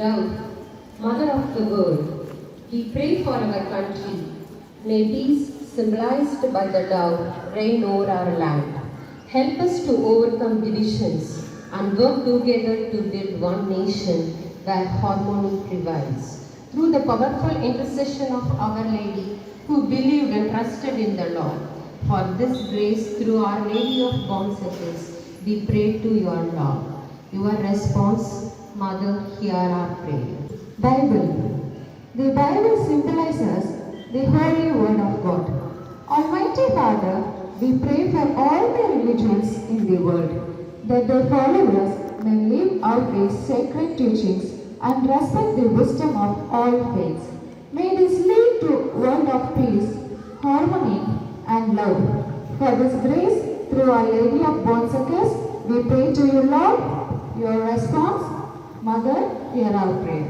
Dove, Mother of the world, we pray for our country. May peace, symbolized by the dove, reign over our land. Help us to overcome divisions and work together to build one nation where harmony prevails. Through the powerful intercession of Our Lady, who believed and trusted in the Lord, for this grace through Our Lady of Bon Secours, we pray to your Lord. Your response, Mother, hear our prayer. Bible. The Bible symbolizes the holy word of God. Almighty Father, we pray for all the religions in the world, that their followers may live out these sacred teachings and respect the wisdom of all faiths. May this lead to a world of peace, harmony, and love. For this grace, through Our Lady of Bon Secours, we pray to you, Lord. Your response, Mother, hear our prayer.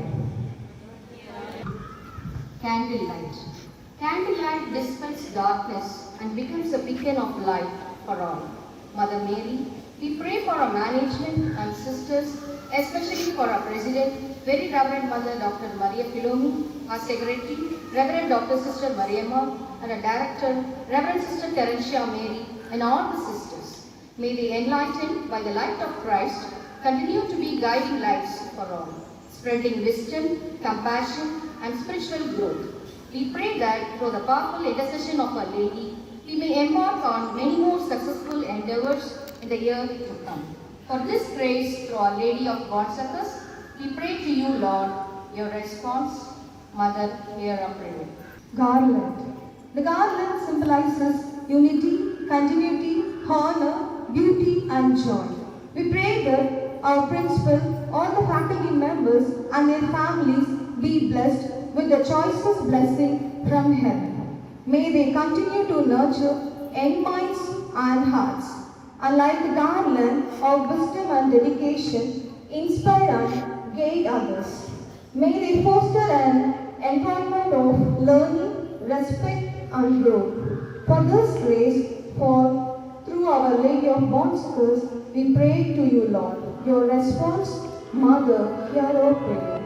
Candlelight. Candlelight dispels darkness and becomes a beacon of light for all. Mother Mary, we pray for our management and sisters, especially for our President, Very Reverend Mother Dr. Maria Philomi, our Secretary, Reverend Dr. Sister Mariamma, and our Director, Reverend Sister Terencia Mary, and all the sisters. May they, enlightened by the light of Christ, continue to be guiding lights for all, spreading wisdom, compassion, and spiritual growth. We pray that through the powerful intercession of Our Lady, we may embark on many more successful endeavors in the year to come. For this grace, through Our Lady of Bon Secours, we pray to you, Lord. Your response, Mother, hear our prayer. Garland. The garland symbolizes unity, continuity, honor, beauty, and joy. We pray that our principal, all the faculty members, and their families be blessed with the choicest blessing from heaven. May they continue to nurture young minds and hearts, and like the garland of wisdom and dedication, inspire and guide others. May they foster an environment of learning, respect, and growth. For this grace, through Our Lady of Bon Secours, we pray to you, Lord. Your response, Mother, hear our prayer.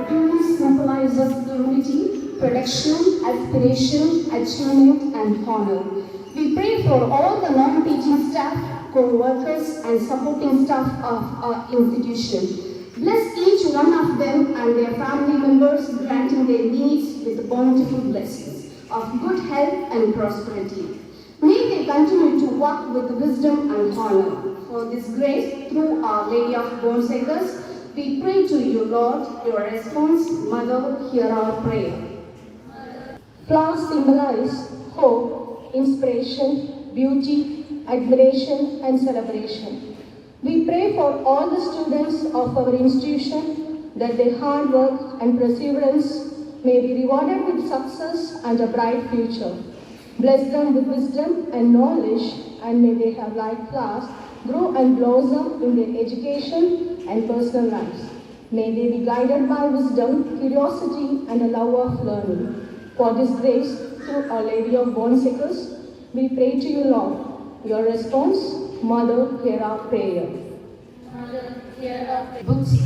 Peace symbolizes unity, protection, aspiration, achievement, and honor. We pray for all the non-teaching staff, co-workers, and supporting staff of our institution. Bless each one of them and their family members, granting their needs with bountiful blessings of good health and prosperity. May they continue to walk with wisdom and honor. For this grace, through Our Lady of Bon Secours, we pray to you, Lord. Your response, Mother, hear our prayer. Flowers symbolize hope, inspiration, beauty, admiration, and celebration. We pray for all the students of our institution that their hard work and perseverance may be rewarded with success and a bright future. Bless them with wisdom and knowledge, and may they have like flowers grow and blossom in their education and personal lives. May they be guided by wisdom, curiosity, and a love of learning. For this grace, through Our Lady of Bon Secours, we pray to you, Lord. Your response, Mother, hear our prayer. Mother, hear our prayer. Books.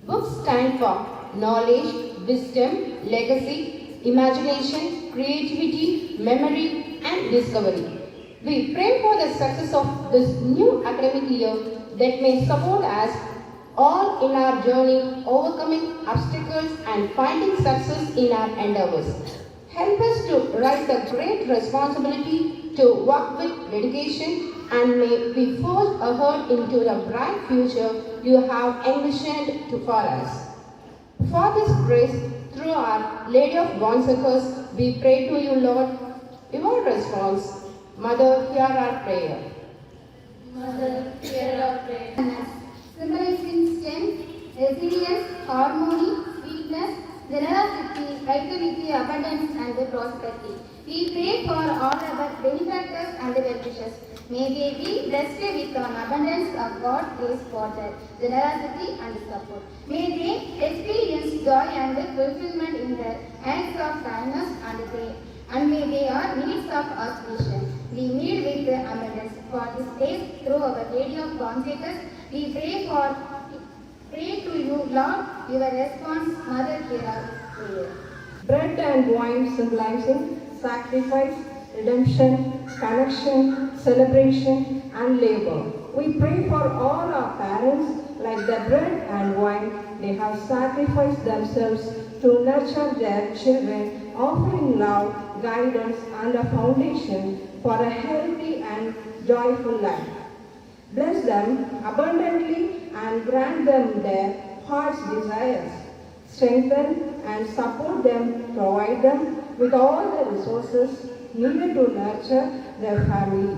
Books stand for knowledge, wisdom, legacy, imagination, creativity, memory, and discovery. We pray for the success of this new academic year that may support us all in our journey, overcoming obstacles and finding success in our endeavors. Help us to rise the great responsibility to work with dedication, and may we forge ahead into the bright future you have envisioned for us. For this grace, through Our Lady of Bon Secours, we pray to you, Lord. Your response, Mother, hear our prayer. Mother, hear our prayer. Symbolizing strength, resilience, harmony, sweetness, generosity, activity, abundance, and the prosperity. We pray for all our benefactors and the well-wishers. May they be blessed with an abundance of God's grace for their generosity and support. May they experience joy and fulfillment in their acts of kindness and may their needs of auspicious be met with abundance. For this days, through our Lady of Consecrators, we pray to you, Lord, your response, Mother, hear our prayer. Bread and wine symbolizing sacrifice, redemption, connection, celebration, and labor. We pray for all our parents, like the bread and wine, they have sacrificed themselves to nurture their children, offering love, guidance, and a foundation for a healthy and joyful life. Bless them abundantly and grant them their heart's desires. Strengthen and support them, provide them with all the resources needed to nurture their family.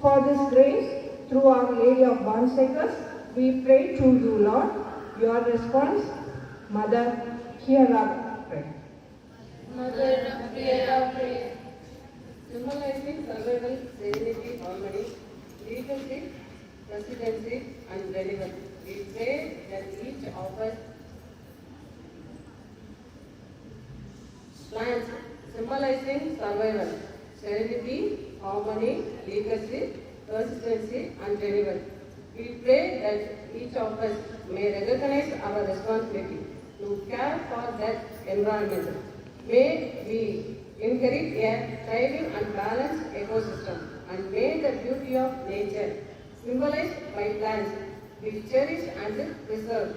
For this grace, through Our Lady of Bonseekers, we pray to you, Lord. Your response, Mother, hear our prayer. Mother, hear our prayer. Symbolizing survival, serenity, harmony, leadership, presidency, and relevance. We pray that each of us plans symbolizing survival, serenity, harmony, leadership, persistency, and relevance. We pray that each of us may recognize our responsibility to care for that environment. May we inherit a thriving and balanced ecosystem, and may the beauty of nature, symbolized by plants, be cherished and preserved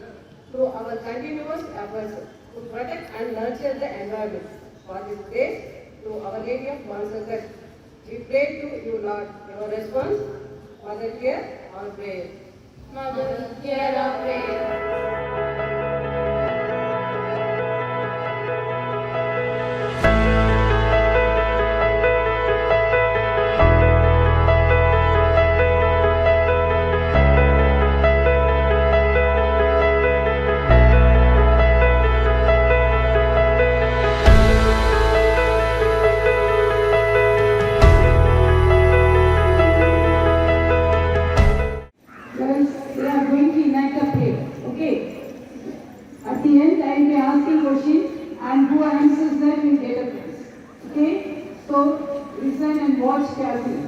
through our continuous efforts to protect and nurture the environment. For this grace, through Our Lady of Bonseekers, we pray to you, Lord. Your response, Mother, hear our prayer. Mother, hear our prayer. Girls, we are going to unite the prayer. Okay? At the end, I will be asking question, and who answers that will get a prize. Okay? So, listen and watch carefully.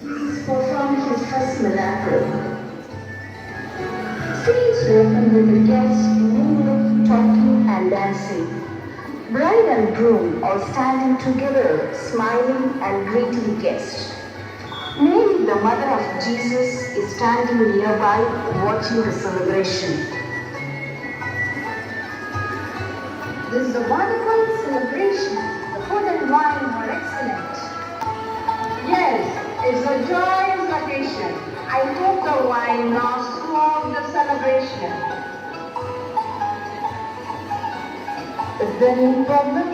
Jesus performed his first miracle. Streets opened with the guests moving, talking, and dancing. Bride and groom all standing together, smiling and greeting guests. Mary, the mother of Jesus, is standing nearby watching the celebration. This is a wonderful celebration. The food and wine are excellent. Yes, it's a joyous occasion. I hope the wine lasts throughout the celebration. Is there any problem?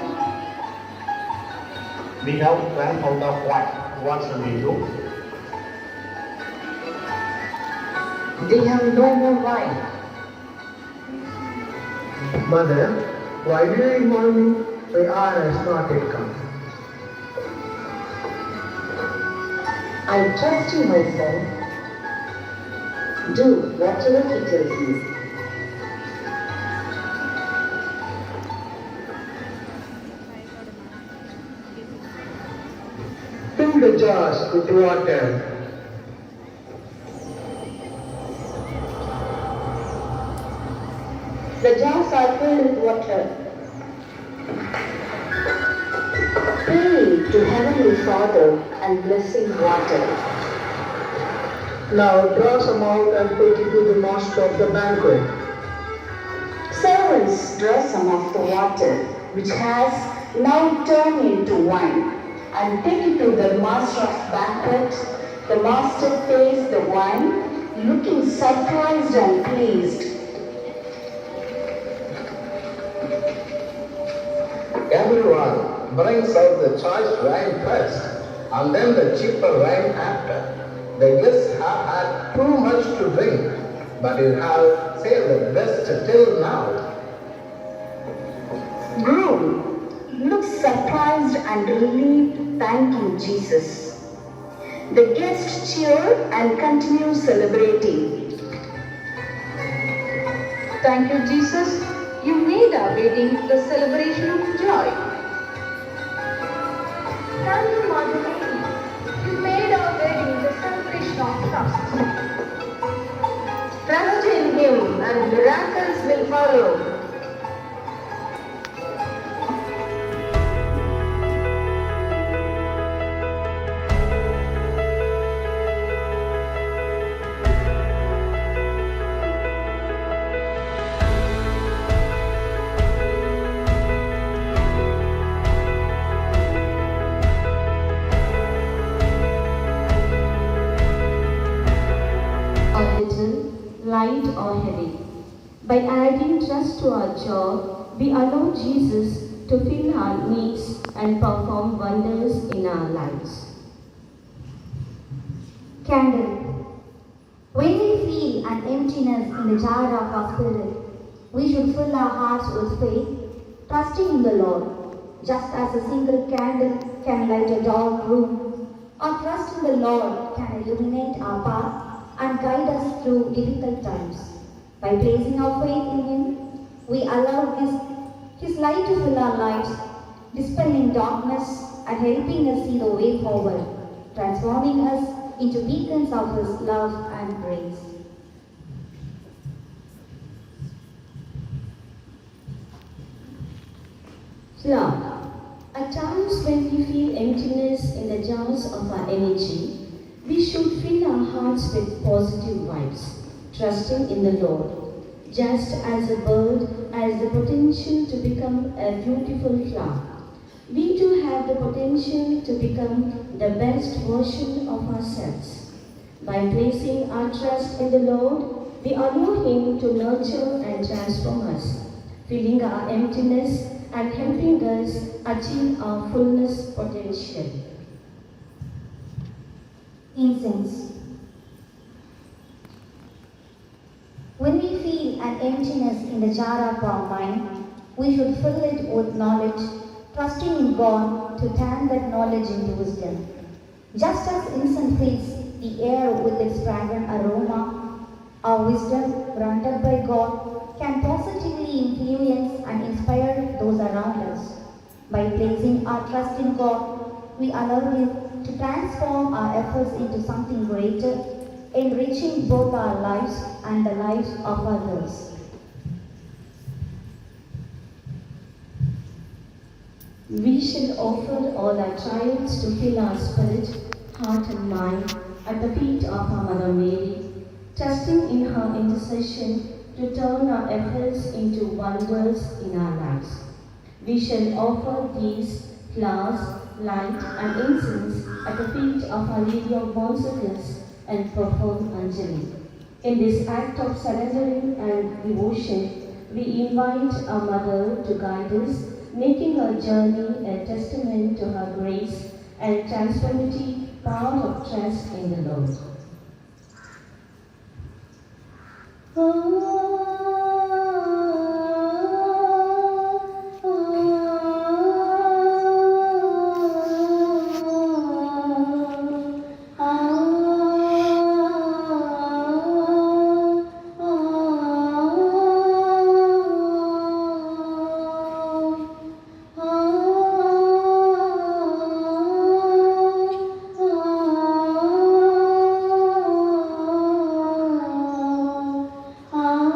We have run out of wine. What shall we do? They have no more wine. Mother, why do you inform me? My hour has not yet come. I trust you, my son. Do whatever he tells you. Fill the jars with water. The jars are filled with water. Pray to Heavenly Father and blessing water. Now draw some out and take it to the master of the banquet. Servants draw some of the water, which has now turned into wine, and take it to the master of banquet. The master tastes the wine, looking surprised and pleased. Everyone brings out the choice wine first, and then the cheaper wine after. The guests have had too much to drink, but you have saved the best till now. surprised and relieved, "Thank you, Jesus." The guests cheer and continue celebrating. Thank you, Jesus. You made our wedding the celebration of joy. Thank you, Mother Mary. You made our wedding the celebration of trust. Trust in Him and miracles will follow. Or little, light or heavy. By adding trust to our job, we allow Jesus to fill our needs and perform wonders in our lives. Candle. When we feel an emptiness in the jar of our spirit, we should fill our hearts with faith, trusting in the Lord. Just as a single candle can light a dark room, our trust in the Lord can illuminate our path and guide us through difficult times. By placing our faith in Him, we allow His light to fill our lives, dispelling darkness and helping us see the way forward, transforming us into beacons of His love and grace. Lord, at times when we feel emptiness in the jars of our energy, we should fill our hearts with positive vibes, trusting in the Lord. Just as a bird has the potential to become a beautiful flower, we too have the potential to become the best version of ourselves. By placing our trust in the Lord, we allow Him to nurture and transform us, filling our emptiness and helping us achieve our fullness potential. Incense. When we feel an emptiness in the jar of our mind, we should fill it with knowledge, trusting in God to turn that knowledge into wisdom. Just as incense fills the air with its fragrant aroma, our wisdom, granted by God, can positively influence and inspire those around us. By placing our trust in God, we allow Him to transform our efforts into something greater, enriching both our lives and the lives of others. We shall offer all our trials to fill our spirit, heart and mind at the feet of our Mother Mary, trusting in her intercession to turn our efforts into wonders in our lives. We shall offer these flowers, light and incense at the feet of Our Lady of Montserrat and perform Anjali. In this act of surrendering and devotion, we invite our Mother to guide us, making her journey a testament to her grace and transformative power of trust in the Lord. Ah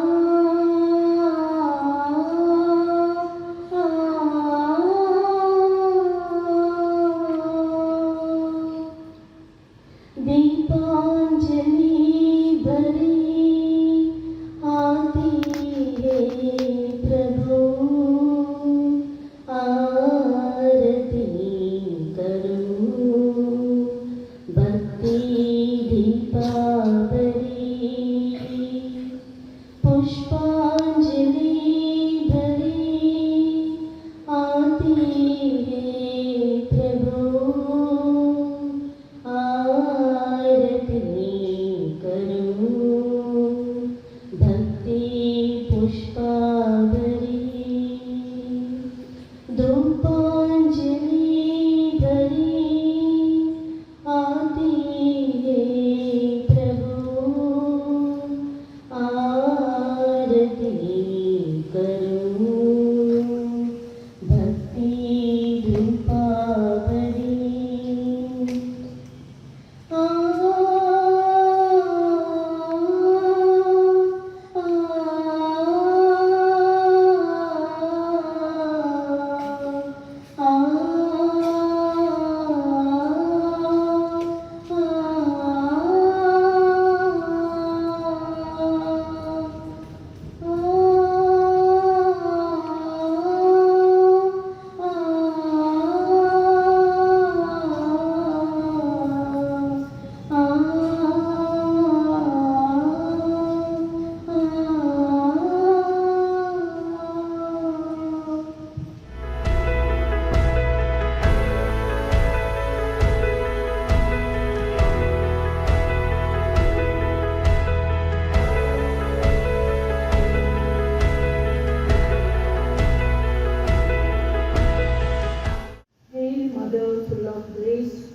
days,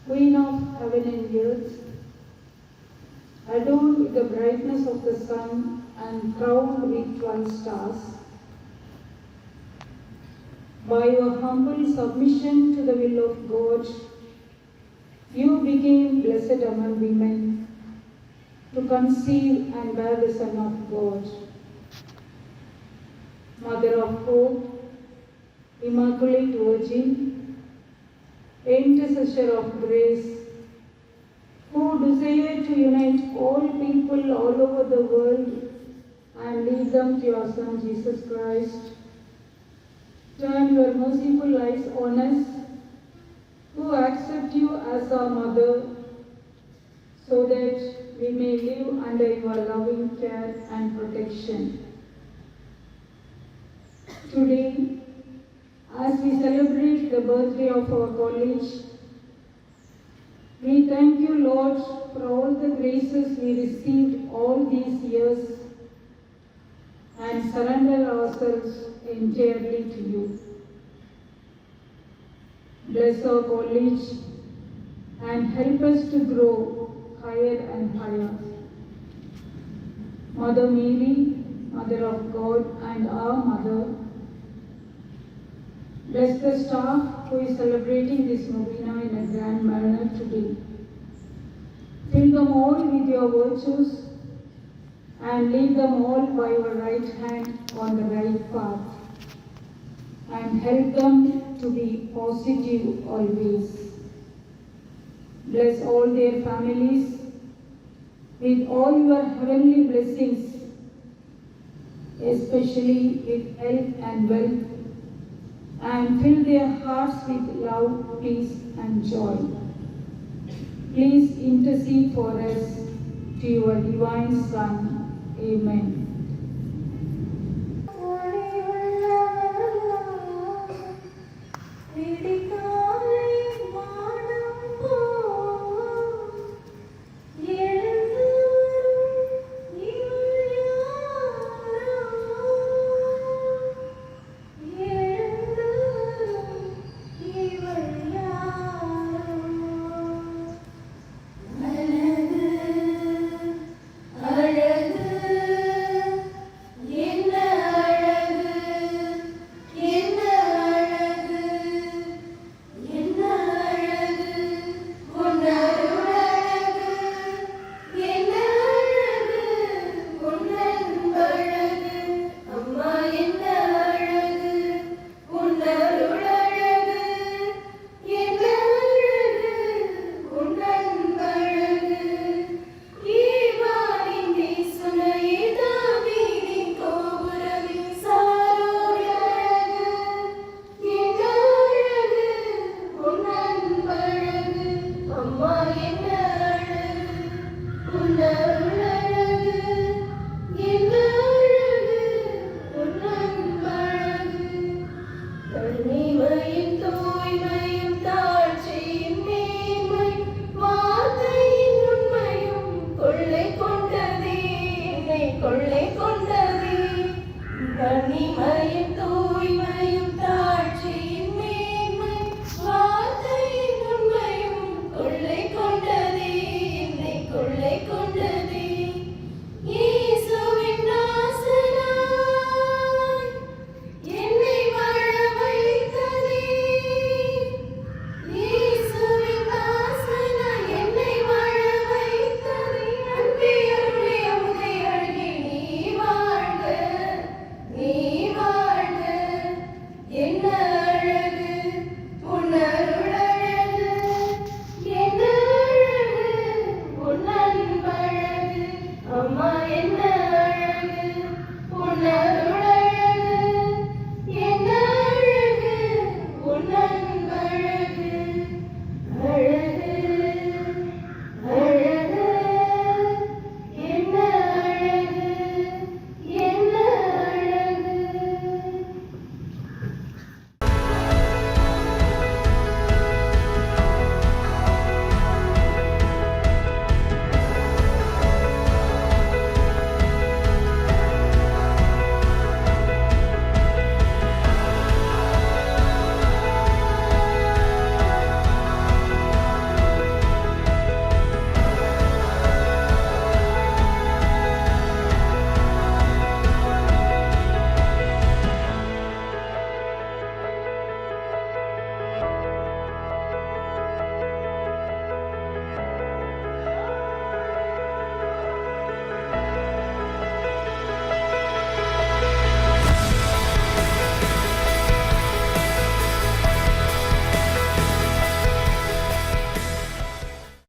Queen of heaven and earth, adorned with the brightness of the sun and crowned with 12 stars. By your humble submission to the will of God, you became blessed among women, to conceive and bear the Son of God. Mother of hope, Immaculate Virgin, intercessor of grace, who desire to unite all people all over the world and lead them to your Son Jesus Christ, turn your merciful eyes on us, who accept you as our mother, so that we may live under your loving care and protection. Today, as we celebrate the birthday of our college, we thank you, Lord, for all the graces we received all these years and surrender ourselves entirely to you. Bless our college and help us to grow higher and higher. Mother Mary, Mother of God and our Mother, bless the staff who is celebrating this novena in a grand manner today. Fill them all with your virtues and lead them all by your right hand on the right path, and help them to be positive always. Bless all their families with all your heavenly blessings, especially with health and wealth, and fill their hearts with love, peace and joy. Please intercede for us to your divine Son. Amen.